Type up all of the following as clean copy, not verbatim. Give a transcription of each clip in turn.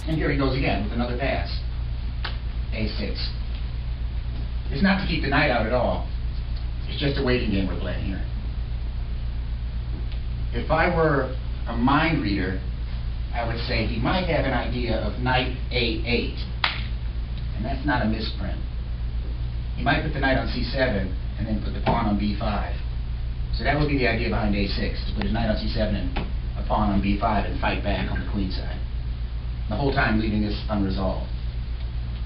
And here he goes again with another pass. A6. It's not to keep the knight out at all. It's just a waiting game we're playing here. If I were a mind reader, I would say he might have an idea of knight A8. And that's not a misprint. He might put the knight on C7 and then put the pawn on B5. So that would be the idea behind A6, to put his knight on C7 and a pawn on B5 and fight back on the queen side. The whole time leaving this unresolved.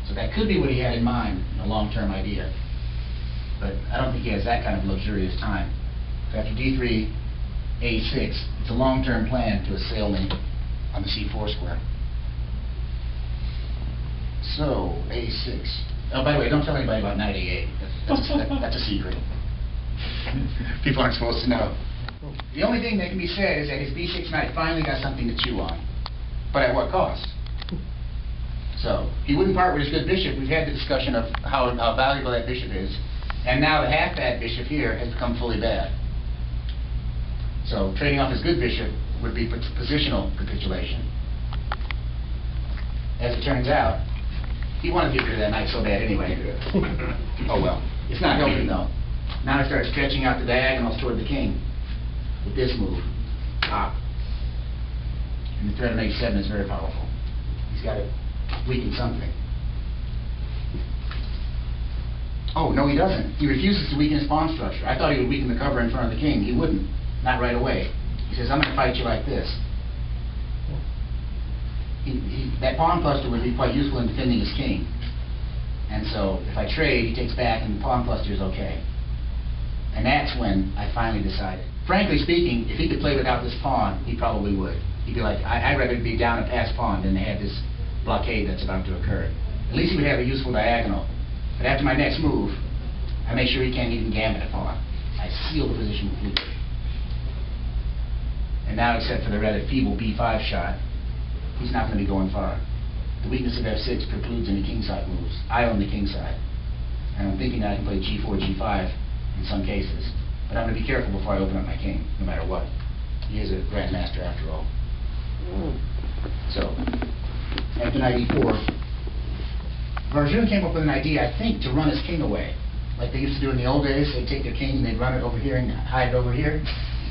So that could be what he had in mind, a long-term idea. But I don't think he has that kind of luxurious time. So after D3, A6, it's a long-term plan to assail me on the C4 square. So, A6. Oh, by the way, don't tell anybody about knight A8. That's a secret. People aren't supposed to know. The only thing that can be said is that his B6 knight finally got something to chew on. But at what cost? So, he wouldn't part with his good bishop. We've had the discussion of how valuable that bishop is. And now the half-bad bishop here has become fully bad. So, trading off his good bishop would be positional capitulation. As it turns out, he wanted to get rid of that knight so bad anyway. Oh well. It's not helping though. Now I start stretching out the diagonals toward the king with this move. Ah. And the threat of A7 is very powerful. He's got to weaken something. Oh, no he doesn't. He refuses to weaken his pawn structure. I thought he would weaken the cover in front of the king. He wouldn't. Not right away. He says, I'm going to fight you like this. That pawn cluster would be quite useful in defending his king. And so, if I trade, he takes back and the pawn cluster is okay. And that's when I finally decided. Frankly speaking, if he could play without this pawn, he probably would. He'd be like, I'd rather be down a passed pawn than to have this blockade that's about to occur. At least he would have a useful diagonal. But after my next move, I make sure he can't even gambit a pawn. I seal the position completely. And now, except for the rather feeble B5 shot, he's not going to be going far. The weakness of F6 precludes any kingside moves. I own the king side. And I'm thinking that I can play G4, G5 in some cases. But I'm going to be careful before I open up my king, no matter what. He is a grandmaster after all. So, after knight E4, Varjun came up with an idea, I think, to run his king away. Like they used to do in the old days. They'd take their king and they'd run it over here and hide it over here.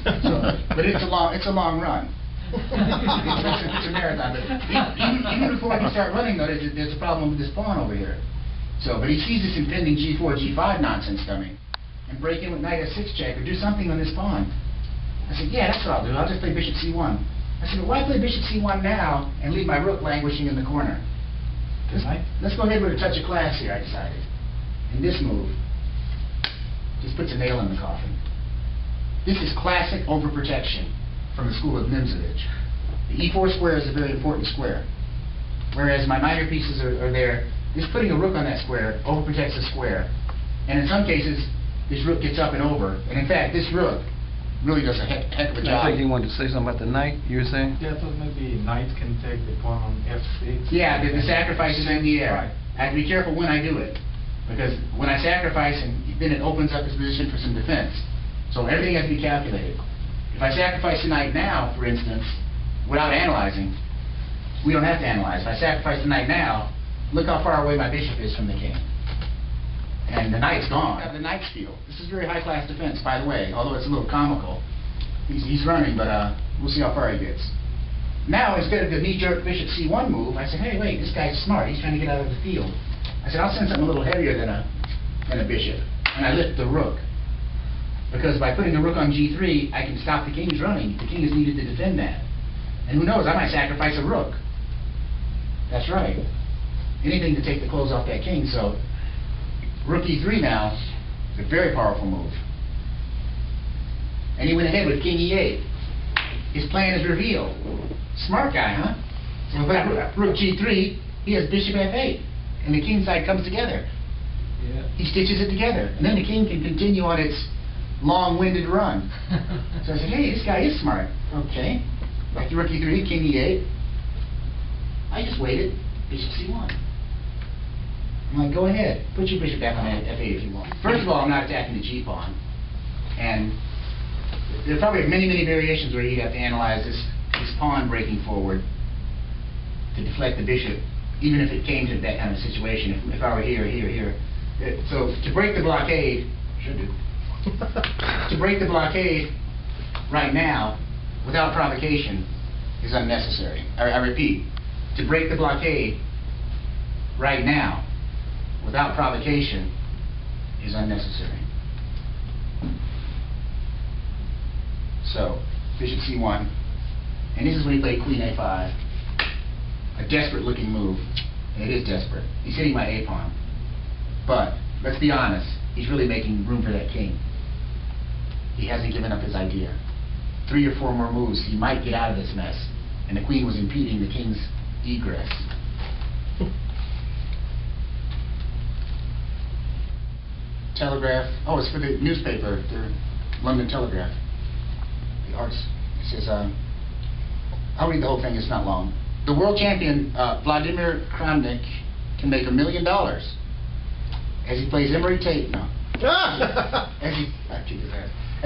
So, but it's a long run. It's a marathon. But even before I can start running, though, there's a problem with this pawn over here. So, but he sees this impending G4, G5 nonsense coming, and break in with knight F6 check or do something on this pawn. I said, yeah, that's what I'll do. I'll just play bishop C1. I said, well, why play bishop C1 now and leave my rook languishing in the corner? Let's go ahead with a touch of class here, I decided. And this move just puts a nail in the coffin. This is classic overprotection from the school of Nimzovich. The E4 square is a very important square. Whereas my minor pieces are there, just putting a rook on that square overprotects the square. And in some cases, this rook gets up and over. And in fact, this rook really does a heck of a job. I think you wanted to say something about the knight, you were saying? Yeah, I thought maybe knight can take the pawn on F6. Yeah, the sacrifice is in the air. Right. I have to be careful when I do it. Because when I sacrifice, and then it opens up his position for some defense. So everything has to be calculated. If I sacrifice the knight now, for instance, without analyzing, we don't have to analyze. If I sacrifice the knight now, look how far away my bishop is from the king. And the knight's gone. The knight steal. This is very high-class defense, by the way, although it's a little comical. He's running, but we'll see how far he gets. Now, instead of the knee-jerk bishop C1 move, I said, hey, wait, this guy's smart. He's trying to get out of the field. I said, I'll send something a little heavier than a bishop. And I lift the rook. Because by putting the rook on G3, I can stop the king's running. The king is needed to defend that. And who knows, I might sacrifice a rook. That's right. Anything to take the clothes off that king. So, rook E3 now is a very powerful move. And he went ahead with king E8. His plan is revealed. Smart guy, huh? So with that rook G3, he has bishop F8. And the king side comes together. Yeah. He stitches it together. And then the king can continue on its long-winded run. So I said, hey, this guy is smart. Okay. Back to rook E3, king E8. I just waited. Bishop C1. I'm like, go ahead. Put your bishop back on F8 if you want. First of all, I'm not attacking the G-pawn. And there are probably many, many variations where you'd have to analyze this pawn breaking forward. to deflect the bishop, even if it came to that kind of situation, if I were here. So to break the blockade, to break the blockade right now, without provocation, is unnecessary. I repeat, to break the blockade right now, without provocation, is unnecessary. So, bishop c1, and this is when he played queen a5. A desperate looking move. It is desperate. He's hitting my a pawn. But, let's be honest, he's really making room for that king. He hasn't given up his idea. 3 or 4 more moves, he might get out of this mess. And the queen was impeding the king's egress. Telegraph. Oh, it's for the newspaper, the London Telegraph. The arts. It says, I'll read the whole thing, it's not long. The world champion, Vladimir Kramnik, can make $1 million as he plays Emory Tate. No. As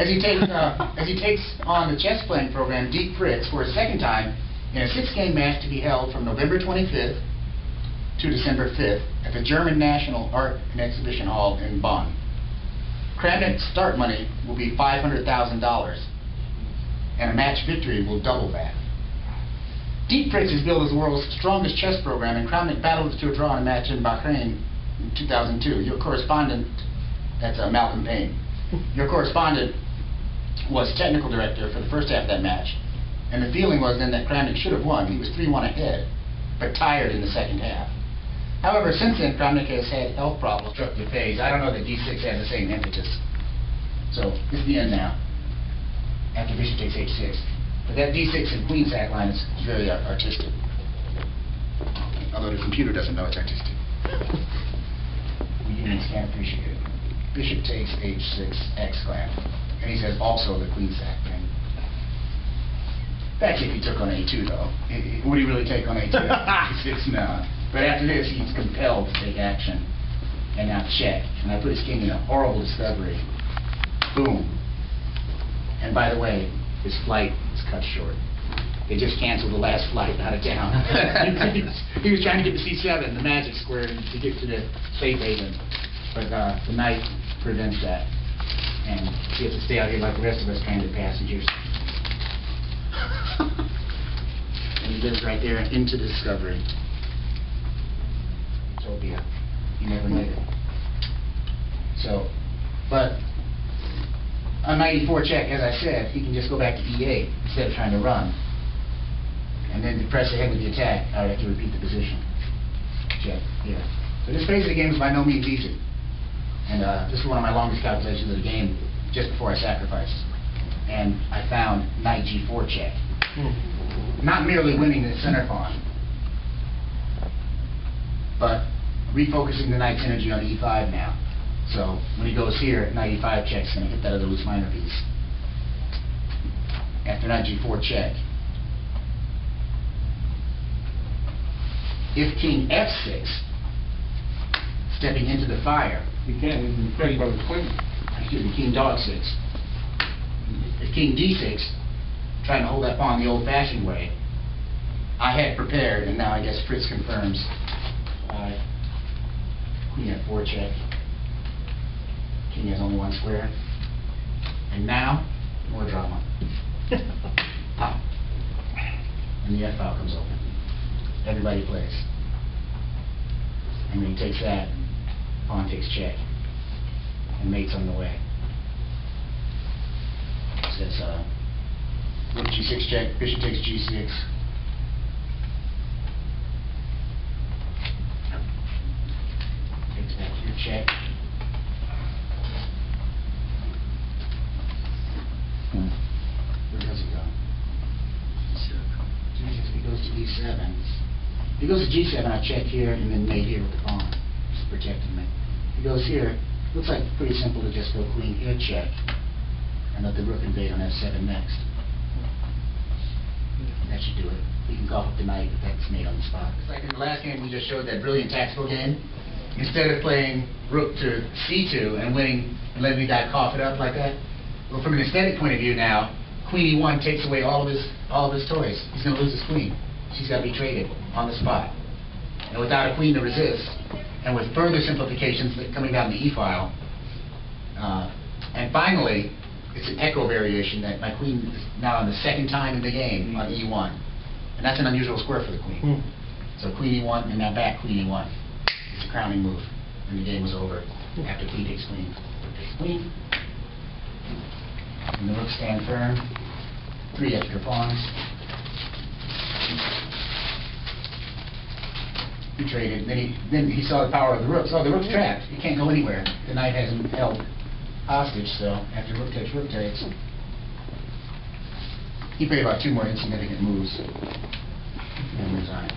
he takes on the chess playing program Deep Fritz for a second time in a 6-game match to be held from November 25th to December 5th at the German National Art and Exhibition Hall in Bonn. Kramnik's start money will be $500,000, and a match victory will double that. Deep Fritz is billed as the world's strongest chess program, and Kramnik battled to a draw in a match in Bahrain in 2002. Your correspondent, that's Malcolm Payne, your correspondent was technical director for the first half of that match, and the feeling was then that Kramnik should have won. He was 3-1 ahead, but tired in the second half. However, since then, Kramnik has had health problems, obstructive phase. I don't know that d6 has the same impetus. So, this is the end now, after bishop takes h6. But that d6 and queen sack line is very artistic. Although the computer doesn't know it's artistic. We humans can't appreciate it. Bishop takes h6, exclam. And he says also the queen sack thing. That's if he took on a2 though. Would he really take on a2? h6? No. But after this, he's compelled to take action. And now check. And I put his king in a horrible discovery. Boom. And by the way, his flight is cut short. They just canceled the last flight out of town. he was trying to get to c7, the magic square, to get to the safe haven. But the knight prevents that. And he has to stay out here like the rest of us stranded passengers. And he lives right there into discovery. So be it. He never made it. So, but on knight e4 check, as I said, he can just go back to e8 instead of trying to run. And then to press ahead with the attack, I would have to repeat the position. Check, here. So this phase of the game is by no means easy. And this is one of my longest calculations of the game just before I sacrificed. And I found knight g4 check. Not merely winning the center pawn, but refocusing the knight's energy on e5 now. So when he goes here, knight e5 check's going to hit that other loose minor piece. After knight g4 check, if king f6, stepping into the fire, You can't even check by the queen. excuse me, king dog 6. If king d6, trying to hold that pawn the old-fashioned way, I had prepared, and now I guess Fritz confirms. Queen f4 check. King has only one square. And now, more drama. Pop. And the f file comes open. Everybody plays. And when he takes that, pawn takes check. And mate's on the way. It says, rook g6 check, bishop takes g6. Takes back here, check. Where does he go? He goes to d7. If he goes to g7, I check here and then mate here with the pawn. Just protecting me. If he goes here, looks like pretty simple to just go queen here, check. And let the rook invade on f7 next. That should do it. We can cough up the knight, but that's made on the spot. It's like in the last game we just showed that brilliant tactical game. Instead of playing rook to c2 and winning and letting the guy cough it up like that, well, from an aesthetic point of view now, queen e1 takes away all of his toys. He's going to lose his queen. she's got to be traded on the spot. And without a queen to resist, and with further simplifications coming down the e-file, and finally, it's an echo variation that my queen is now on the second time in the game on e1. And that's an unusual square for the queen. So queen e1, and now back queen e1. It's a crowning move, and the game was over after queen takes queen. Takes queen. And the rooks stand firm. 3 extra pawns. He traded, and then he saw the power of the rooks. Oh, the rook's trapped. He can't go anywhere. The knight has him held hostage, so after rook takes, he played about 2 more insignificant moves and moves on.